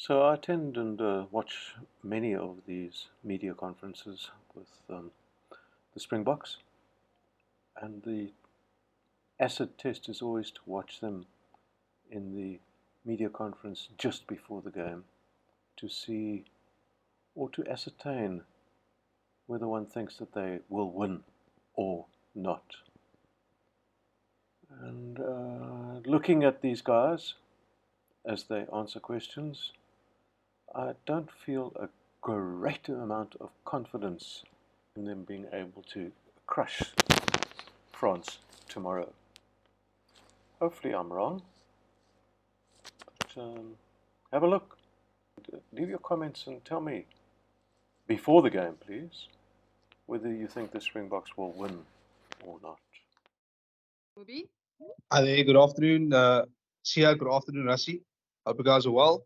So I attend and watch many of these media conferences with the Springboks, and the acid test is always to watch them in the media conference just before the game to see or to ascertain whether one thinks that they will win or not. And looking at these guys as they answer questions, I don't feel a great amount of confidence in them being able to crush France tomorrow. Hopefully I'm wrong, but have a look. Leave your comments and tell me, before the game please, whether you think the Springboks will win or not. Bobby? Hi there, good afternoon, Sia, good afternoon, Rassie. Hope you guys are well.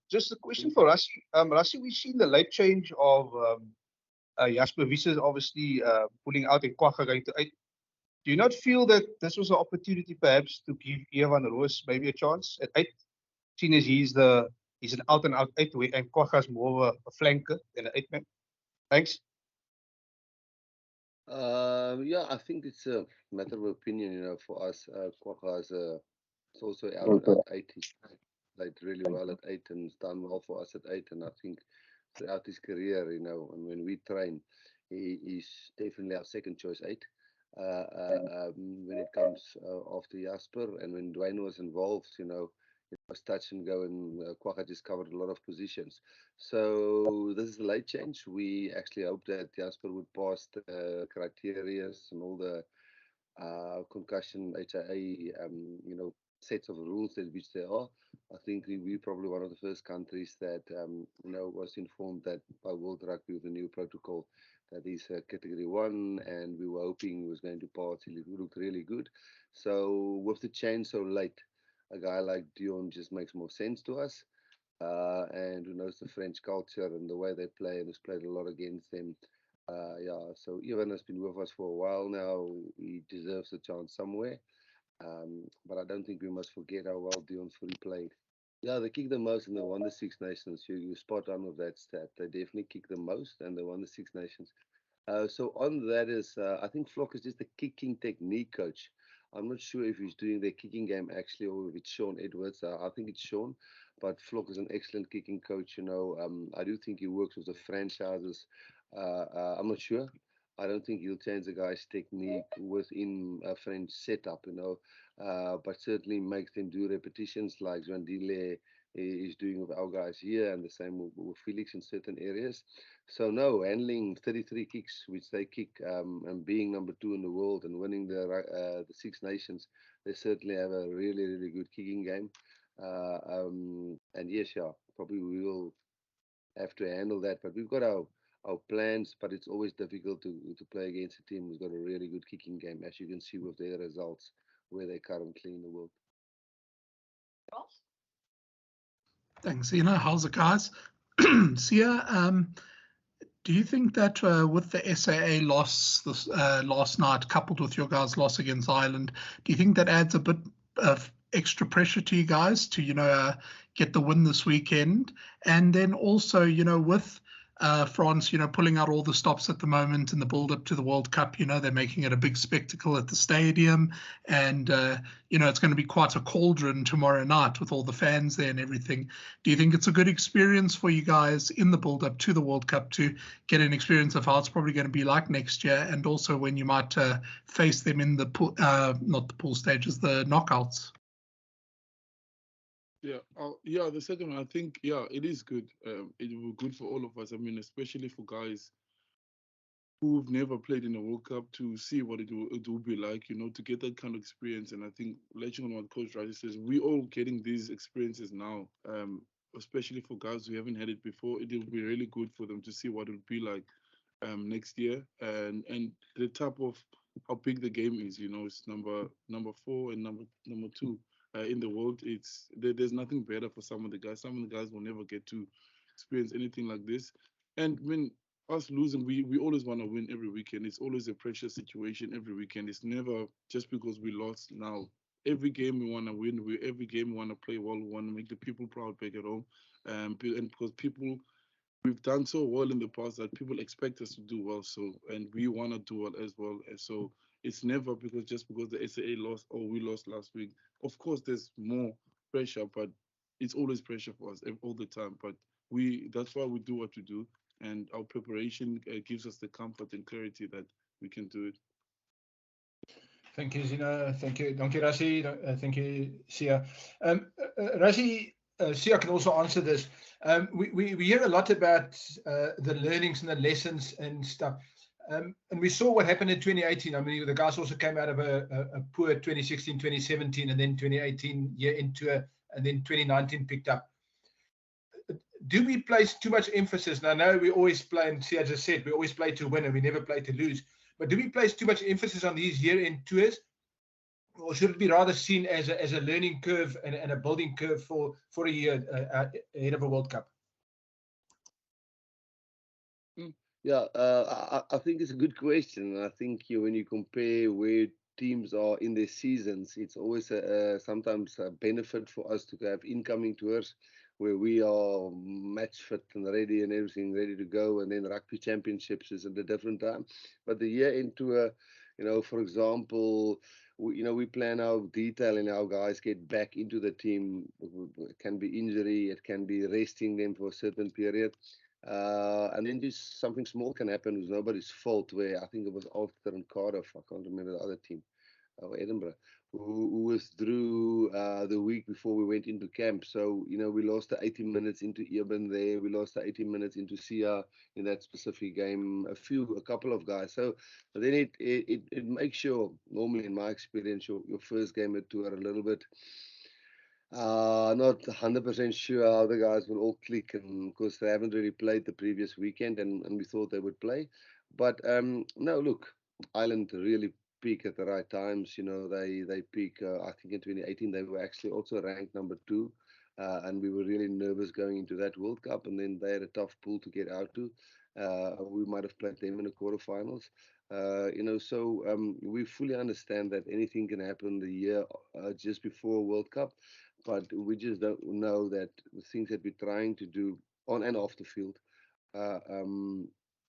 Just a question for Rassie. Rassie, we've seen the late change of Jasper Wiese obviously pulling out and Kwagga going to 8. Do you not feel that this was an opportunity perhaps to give Evan Roos maybe a chance at 8, seeing as he's an out and out 8 and Kwagga's more of a flanker than an 8 man? Thanks. Yeah, I think it's a matter of opinion, for us. Kwagga is it's also out and out 8. He played really well at 8 and done well for us at 8. And I think throughout his career, and when we train, he's definitely our second choice 8. When it comes after Jasper, and when Dwayne was involved, it was touch and go, and Kwagga just covered a lot of positions. So this is a late change. We actually hope that Jasper would pass the criteria and all the concussion HIA, sets of rules that which there are. I think we're probably one of the first countries that was informed that by World Rugby with the new protocol that is category 1, and we were hoping he was going to pass. He looked really good. So with the change so late, a guy like Dion just makes more sense to us. And who knows the French culture and the way they play, and has played a lot against them. So Ivan has been with us for a while now. He deserves a chance somewhere. But I don't think we must forget how well Dion's fully played. Yeah, they kick the most and they won the Six Nations. You spot on with that stat. They definitely kick the most and they won the Six Nations. So on that is, I think Flock is just a kicking technique coach. I'm not sure if he's doing the kicking game actually or if it's Sean Edwards. I think it's Sean, but Flock is an excellent kicking coach. I do think he works with the franchises. I'm not sure. I don't think he'll change the guy's technique within a French setup, but certainly makes them do repetitions like Zwandile is doing with our guys here, and the same with Felix in certain areas. So no, handling 33 kicks, which they kick, and being number 2 in the world and winning the Six Nations, they certainly have a really, really good kicking game. And yes, probably we will have to handle that, but we've got our plans, but it's always difficult to play against a team who's got a really good kicking game, as you can see with their results, where they're currently in the world. Thanks, Ina. How's it, guys? Sia, do you think that with the SAA loss this last night, coupled with your guys' loss against Ireland, do you think that adds a bit of extra pressure to you guys to, get the win this weekend? And then also, with France, pulling out all the stops at the moment in the build-up to the World Cup, they're making it a big spectacle at the stadium. And, it's going to be quite a cauldron tomorrow night with all the fans there and everything. Do you think it's a good experience for you guys in the build-up to the World Cup to get an experience of how it's probably going to be like next year, and also when you might face them in the pool, not the pool stages, the knockouts? Yeah, the second one, I think, it is good. It will be good for all of us. I mean, especially for guys who've never played in a World Cup to see what it will be like, to get that kind of experience. And I think, latching on what Coach Rassie says, we all getting these experiences now, especially for guys who haven't had it before. It will be really good for them to see what it will be like next year, and the type of how big the game is. It's number 4 and number 2 in the world. There's nothing better for some of the guys. Some of the guys will never get to experience anything like this. And when us losing, we always want to win every weekend. It's always a pressure situation every weekend. It's never just because we lost now every game we want to win. Every game we want to play well. We want to make the people proud back at home. And because we've done so well in the past that people expect us to do well. So, and we want to do well as well. And so it's never just because the SAA lost or we lost last week. Of course, there's more pressure, but it's always pressure for us all the time. But that's why we do what we do. And our preparation gives us the comfort and clarity that we can do it. Thank you, Zina. Thank you. Thank you, Rassie. Thank you, Sia. Rassie, Sia can also answer this. We hear a lot about the learnings and the lessons and stuff. And we saw what happened in 2018. I mean, the guys also came out of a poor 2016, 2017, and then 2018 year into and then 2019 picked up. Do we place too much emphasis? And I know we always play, and Sia just said, we always play to win and we never play to lose. But do we place too much emphasis on these year-end tours? Or should it be rather seen as a learning curve and a building curve for a year ahead of a World Cup? Yeah, I think it's a good question. I think when you compare where teams are in their seasons, it's always sometimes a benefit for us to have incoming tours where we are match fit and ready and everything ready to go, and then rugby championships is at a different time. But the year-end tour, for example, we plan our detail and our guys get back into the team. It can be injury, it can be resting them for a certain period. And then just something small can happen. It was nobody's fault. Where I think it was Ulster and Cardiff, I can't remember the other team, or Edinburgh, who withdrew the week before we went into camp. So we lost the 18 minutes into Eben there. We lost the 18 minutes into Sia in that specific game. A couple of guys. So then it makes sure, normally in my experience, your first game at tour a little bit. Not 100% sure how the guys will all click, and because they haven't really played the previous weekend, and we thought they would play. But no, look, Ireland really peak at the right times. They peak. I think in 2018 they were actually also ranked number 2, and we were really nervous going into that World Cup. And then they had a tough pool to get out to. We might have played them in the quarterfinals. So we fully understand that anything can happen the year just before World Cup. But we just don't know that the things that we're trying to do on and off the field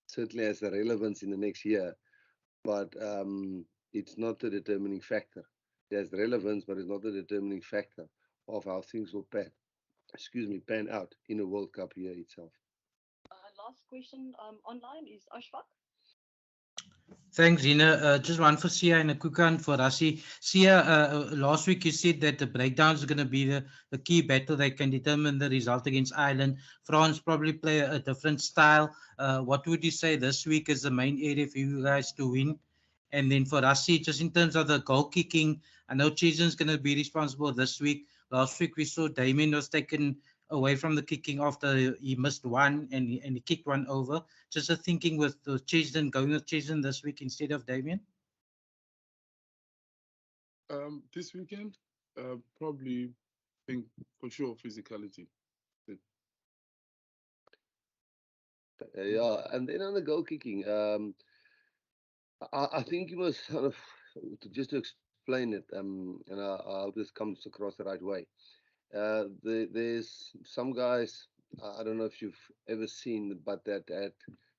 certainly has a relevance in the next year. But it's not the determining factor. It has relevance, but it's not the determining factor of how things will pan out in a World Cup year itself. Last question online is Ashfaq. Thanks, Zina. Just one for Sia and a quick one for Rassie. Sia, last week you said that the breakdown is going to be the key battle that can determine the result against Ireland. France probably play a different style. What would you say this week is the main area for you guys to win? And then for Rassie, just in terms of the goal kicking, I know Cheson's going to be responsible this week. Last week we saw Damien was taken away from the kicking after he missed one and he kicked one over. Just a thinking with Cheson, going with Cheson this week instead of Damien? This weekend, probably think for sure physicality. Yeah, and then on the goal kicking, I think you must sort of, just to explain it, and I hope this comes across the right way. There's some guys, I don't know if you've ever seen, but that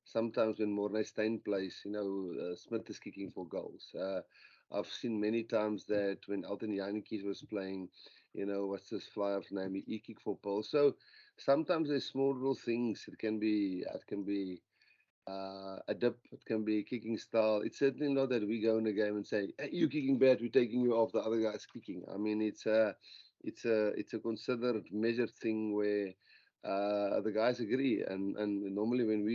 sometimes when Mornay Steyn plays, Smith is kicking for goals. I've seen many times that when Elton Janneke was playing, what's this flyer's name? He kicked for Paul. So sometimes there's small little things. It can be a dip, it can be kicking style. It's certainly not that we go in a game and say, hey, you're kicking bad, we're taking you off, the other guy's kicking. I mean, it's a considered, measured thing where the guys agree, and normally when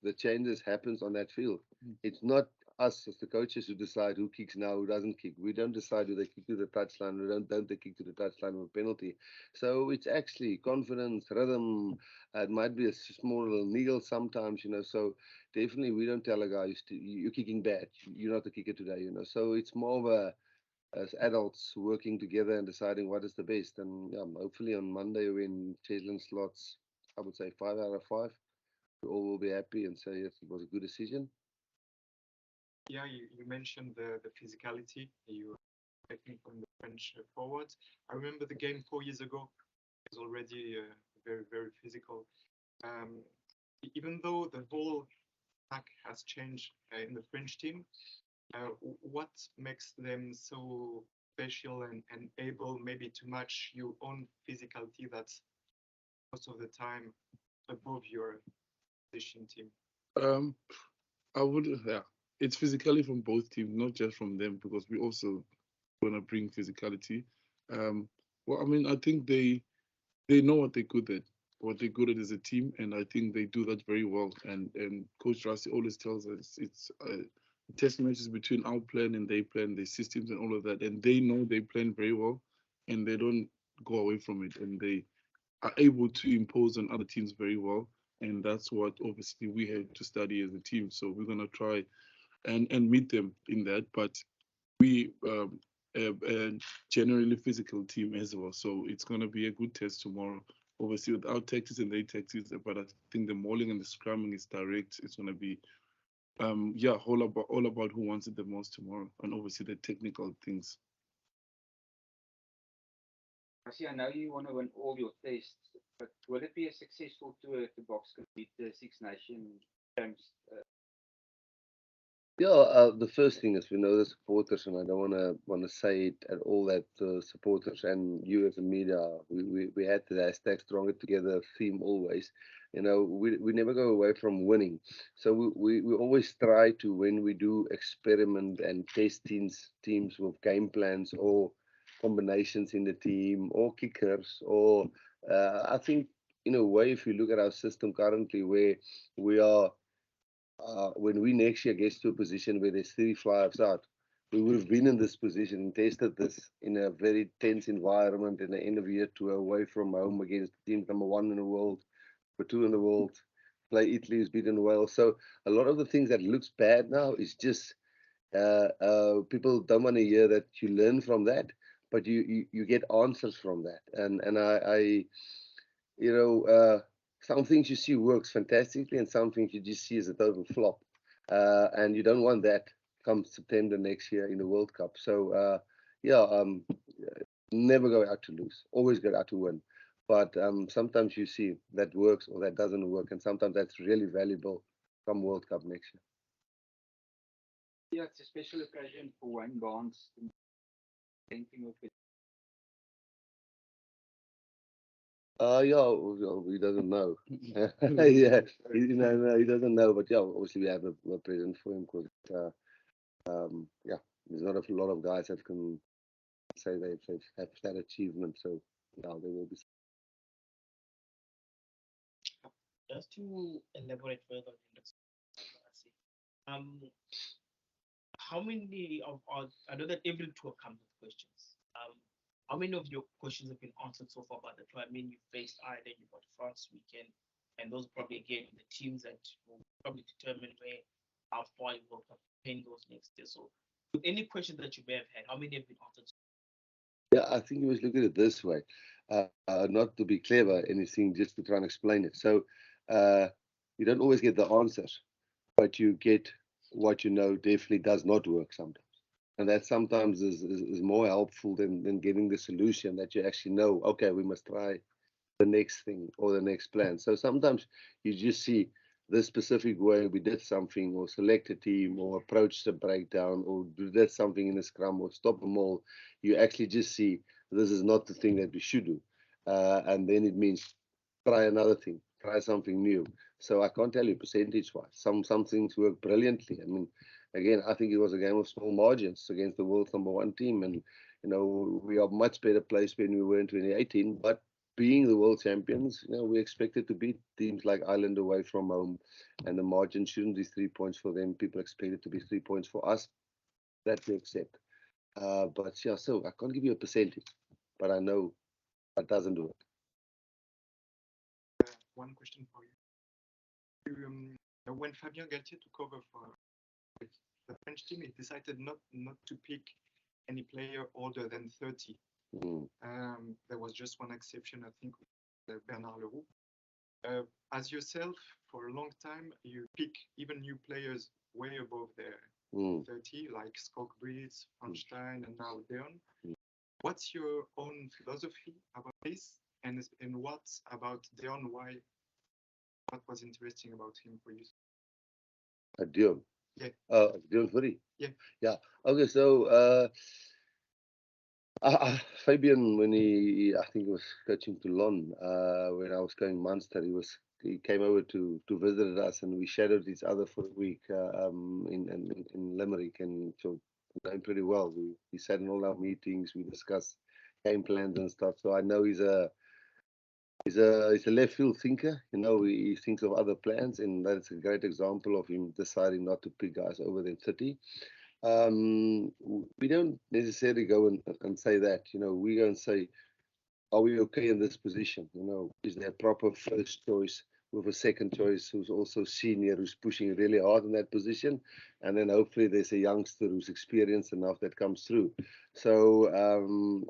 the changes happens on that field, it's not us as the coaches who decide who kicks now, who doesn't kick. We don't decide who they kick to the touchline, or don't they kick to the touchline with a penalty. So it's actually confidence, rhythm. It might be a small little niggle sometimes, So definitely we don't tell a guy you're kicking bad, you're not the kicker today, So it's more of as adults working together and deciding what is the best. And hopefully on Monday when Cheslin slots, I would say 5 out of 5, we all will be happy and say yes, it was a good decision. Yeah, you mentioned the physicality. You technique on the French forwards. I remember the game 4 years ago. It was already very, very physical. Even though the whole pack has changed in the French team, what makes them so special and able maybe to match your own physicality that's most of the time above your position team? Um, I would, yeah, it's physically from both teams, not just from them, because we also want to bring physicality. Well, I mean, I think they know what they're good at, what they're good at as a team, and I think they do that very well. And Coach Rassie always tells us it's test matches between our plan and their plan, their systems and all of that, and they know they plan very well, and they don't go away from it, and they are able to impose on other teams very well. And that's what obviously we had to study as a team. So we're gonna try and meet them in that. But we a generally physical team as well. So it's gonna be a good test tomorrow. Obviously with our tactics and their tactics, but I think the mauling and the scrumming is direct. It's gonna be yeah, all about who wants it the most tomorrow, and obviously the technical things. Rassie, I know you want to win all your tests, but will it be a successful tour if the Boks can beat the Six Nations games? Yeah, the first thing is we know the supporters, and I don't want to say it at all that supporters and you as a media, we had the hashtag stronger together theme always. You know, we never go away from winning, so we always try to, when we do experiment and test teams with game plans or combinations in the team or kickers or I think in a way, if you look at our system currently, where we are when we next year get to a position where there's 3 fly-ups out, we would have been in this position and tested this in a very tense environment in the end of year tour away from home against team number 1 in the world, number 2 in the world, play Italy who's beaten Wales. So a lot of the things that looks bad now is just people don't want to hear that you learn from that, but you get answers from that. And I you know, some things you see works fantastically, and some things you just see as a total flop. And you don't want that come September next year in the World Cup. So, yeah, never go out to lose, always go out to win. But sometimes you see that works or that doesn't work, and sometimes that's really valuable come World Cup next year. Yeah, it's a special occasion for Wayne Barnes. Thinking of it. Yeah, he doesn't know. Yeah, no, he doesn't know. But yeah, obviously we have a present for him because, yeah, there's not a lot of guys that can say they've have that achievement. So yeah, there will be. Just to elaborate further on this, how many of our, I know that every tour comes with questions. How many of your questions have been answered so far by the tour? I mean, you faced Ireland, you got France weekend, and those probably again the teams that will probably determine how far you will campaign those next year. So, with any questions that you may have had, how many have been answered? Yeah, I think you must look at it this way, not to be clever, anything, just to try and explain it. So you don't always get the answers, but you get what you know definitely does not work sometimes. And that sometimes is more helpful than getting the solution that you actually know, okay, we must try the next thing or the next plan. So sometimes you just see this specific way we did something or select a team or approach the breakdown or did something in the scrum or stop them all. You actually just see this is not the thing that we should do. And then it means try another thing, try something new. So I can't tell you percentage-wise. Some things work brilliantly. I mean, again, I think it was a game of small margins against the world's #1 team. And, you know, we are much better placed when we were in 2018. But being the world champions, you know, we expected to beat teams like Ireland away from home. And the margin shouldn't be 3 points for them. People expect it to be 3 points for us. That we accept. But yeah, so I can't give you a percentage. But I know that doesn't do it. One question for you. When Fabien Galtier took over for the French team, he decided not to pick any player older than 30. There was just one exception, I think, Bernard Leroux. As yourself, for a long time, you pick even new players way above 30, like Skokbreeds, Franstein, and now Deon. What's your own philosophy about this? And what about Deon? What was interesting about him for you? Deon. Yeah. Deon Fourie. Yeah. Yeah. Okay, so Fabian, when I think he was coaching Toulon, when I was going Munster, he came over to visit us, and we shadowed each other for a week in Limerick, and so we know him pretty well. We sat in all our meetings, we discussed game plans and stuff. So I know he's a left field thinker. You know, he thinks of other plans, and that's a great example of him deciding not to pick guys over than 30. We don't necessarily go and say that. You know, we go and say, are we okay in this position? You know, is there a proper first choice with a second choice who's also senior, who's pushing really hard in that position? And then hopefully there's a youngster who's experienced enough that comes through. So,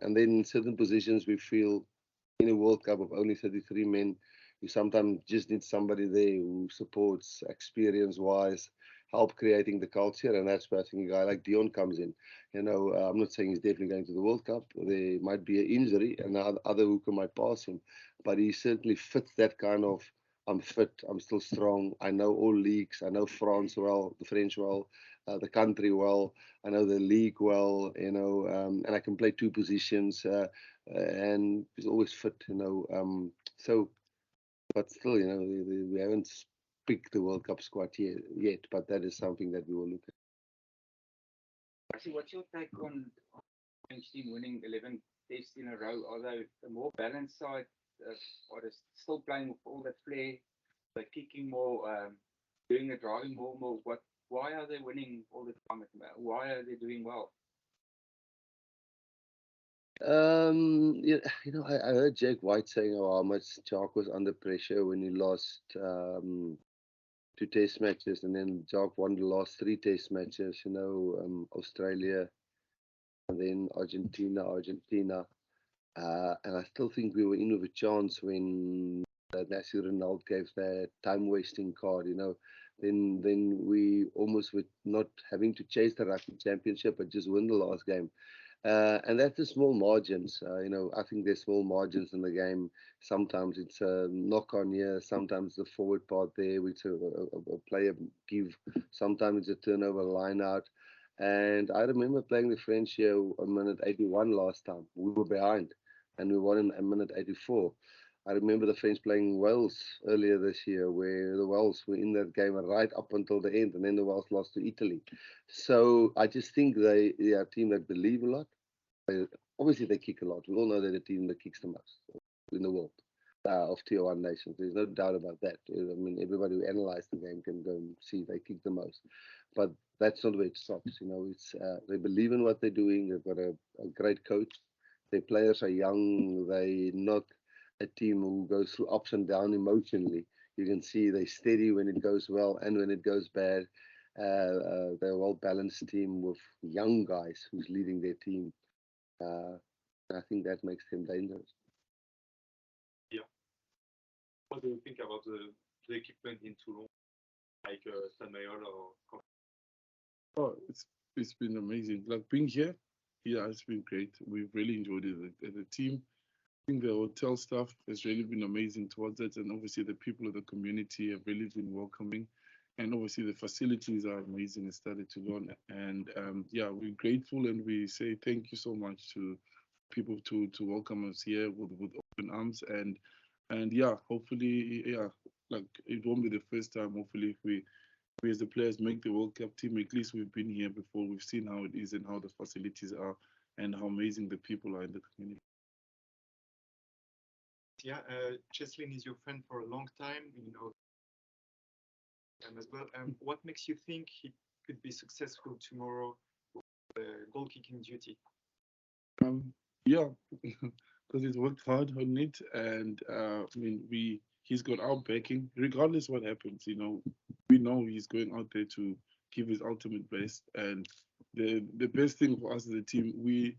and then in certain positions we feel in a World Cup of only 33 men, you sometimes just need somebody there who supports experience-wise, help creating the culture, and that's where I think a guy like Deon comes in. You know, I'm not saying he's definitely going to the World Cup. There might be an injury, and other hooker might pass him, but he certainly fits that kind of. I'm fit. I'm still strong. I know all leagues. I know France well, the French well, the country well. I know the league well. You know, and I can play two positions. And he's always fit. You know, so. But still, you know, we haven't picked the World Cup squad yet, but that is something that we will look at. Actually, what's your take on French team winning 11 tests in a row? Are they a more balanced side? Or is still playing with all that flair? They're kicking more, doing the driving more. Why are they winning all the time? Why are they doing well? You know, I heard Jake White saying how much Jock was under pressure when he lost 2 test matches, and then Jock won the last 3 test matches. You know, Australia, and then Argentina. And I still think we were in with a chance when Rassie Erasmus gave that time-wasting card. You know, then we almost were not having to chase the rugby championship, but just win the last game. And that's the small margins. You know, I think there's small margins in the game. Sometimes it's a knock on here, sometimes the forward part there, which a player give, sometimes it's a turnover line out. And I remember playing the French here on minute 81 last time. We were behind and we won in minute 84. I remember the French playing Wales earlier this year, where the Wales were in that game right up until the end, and then the Wales lost to Italy. So I just think they are a team that believe a lot. Obviously, they kick a lot. We all know they're the team that kicks the most in the world of Tier 1 nations. There's no doubt about that. I mean, everybody who analyzed the game can go and see they kick the most. But that's not where it stops. You know, it's they believe in what they're doing. They've got a great coach. Their players are young. They're not a team who goes through ups and downs emotionally. You can see they're steady when it goes well and when it goes bad. They're a well-balanced team with young guys who's leading their team. I think that makes them dangerous. Yeah. What do you think about the equipment in Toulon, like Saint-Mayor or? Oh, it's been amazing. Like being here, yeah, it's been great. We've really enjoyed it as a team. I think the hotel staff has really been amazing towards it, and obviously the people of the community have really been welcoming, and obviously the facilities are amazing at Stade Toulon. And yeah, we're grateful, and we say thank you so much to people to welcome us here with open arms. And yeah, hopefully, yeah, like it won't be the first time. Hopefully, if we as the players make the World Cup team, at least we've been here before. We've seen how it is and how the facilities are and how amazing the people are in the community. Yeah, Cheslin is your friend for a long time, you know, as well. What makes you think he could be successful tomorrow with goal kicking duty? Yeah, because he's worked hard on it, and I mean, he's got our backing, regardless what happens. You know, we know he's going out there to give his ultimate best, and the best thing for us as a team, we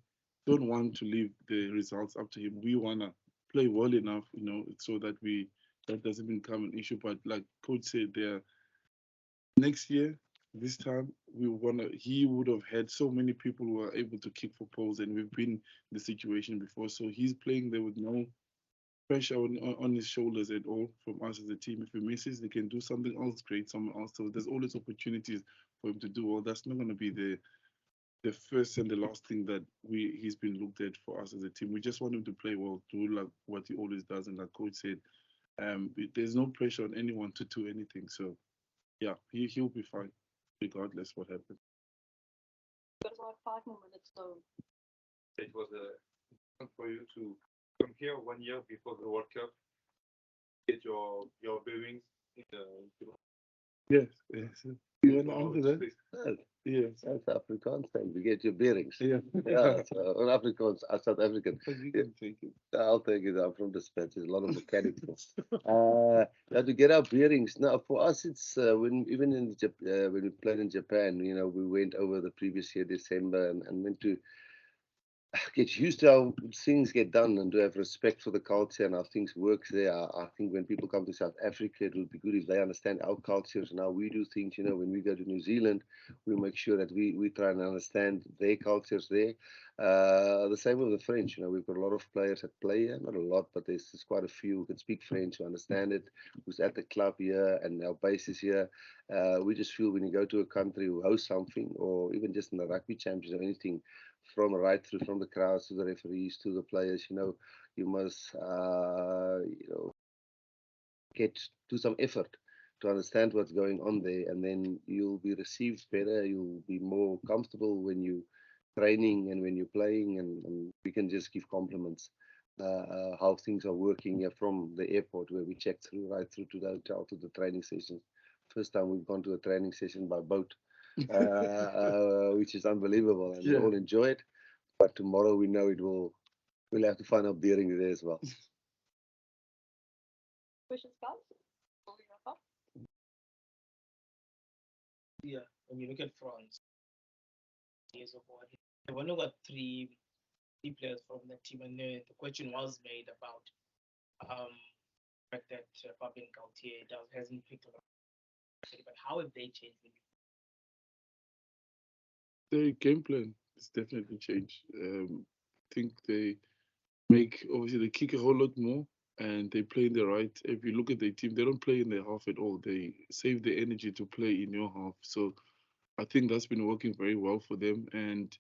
don't want to leave the results up to him. We wanna play well enough, you know, so that that doesn't become an issue. But like Coach said, next year this time he would have had so many people who are able to kick for poles, and we've been in the situation before. So he's playing there with no pressure on his shoulders at all from us as a team. If he misses, they can do something else great somewhere else. So there's always opportunities for him to do. Well, that's not going to be the first and the last thing that he's been looked at for us as a team. We just want him to play well, do like what he always does, and like coach said, there's no pressure on anyone to do anything. So yeah, he'll be fine regardless what happens. Got about 5 more minutes, so It was for you to come here 1 year before the World Cup, get your bearings in the Yes, yes. You want to answer that? Well, Yes. South Afrikaans time to get your bearings. Yeah. Yeah, so on Afrikaans, South African. But you can take it. I'll take it. I'm from the Spanish. There's a lot of mechanical. Now to get our bearings. Now for us, it's when even in when we played in Japan, we went over the previous year December and went to get used to how things get done and to have respect for the culture and how things work there. I think when people come to South Africa, it would be good if they understand our cultures and how we do things. When we go to New Zealand, we make sure that we try and understand their cultures there. The same with the French. We've got a lot of players that play here, not a lot, but there's quite a few who can speak French, who understand it, who's at the club here and our bases here. We just feel when you go to a country who hosts something, or even just in the rugby champions or anything, from right through from the crowds to the referees to the players, you must do some effort to understand what's going on there, and then you'll be received better. You'll be more comfortable when you training and when you're playing, and we can just give compliments how things are working here from the airport where we check through right through to the hotel to the training sessions. First time we've gone to a training session by boat, which is unbelievable, and we all enjoy it. But tomorrow we know we'll have to find our bearings there as well. questions, guys? Before we wrap up? Yeah, when you look at France, years ago, they've only got three players from the team, and the question was made about the fact that Fabien Gaultier hasn't picked up. But how have they changed? The game plan has definitely changed. I think they they kick a whole lot more, and they play in the right. If you look at their team, they don't play in their half at all. They save the energy to play in your half. So I think that's been working very well for them. And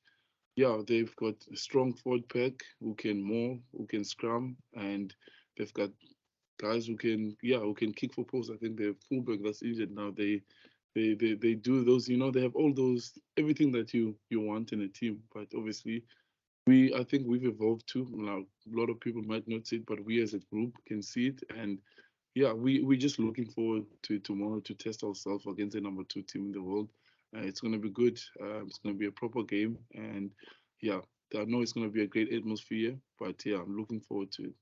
yeah, they've got a strong forward pack who can maul, who can scrum, and they've got guys who can kick for posts. I think their fullback that's injured now. They do those. They have all those everything that you want in a team. But obviously, I think we've evolved too. Now, a lot of people might not see it, but we as a group can see it. And yeah, we're just looking forward to tomorrow to test ourselves against the number 2 team in the world. It's going to be good. It's going to be a proper game. And yeah, I know it's going to be a great atmosphere. But yeah, I'm looking forward to it.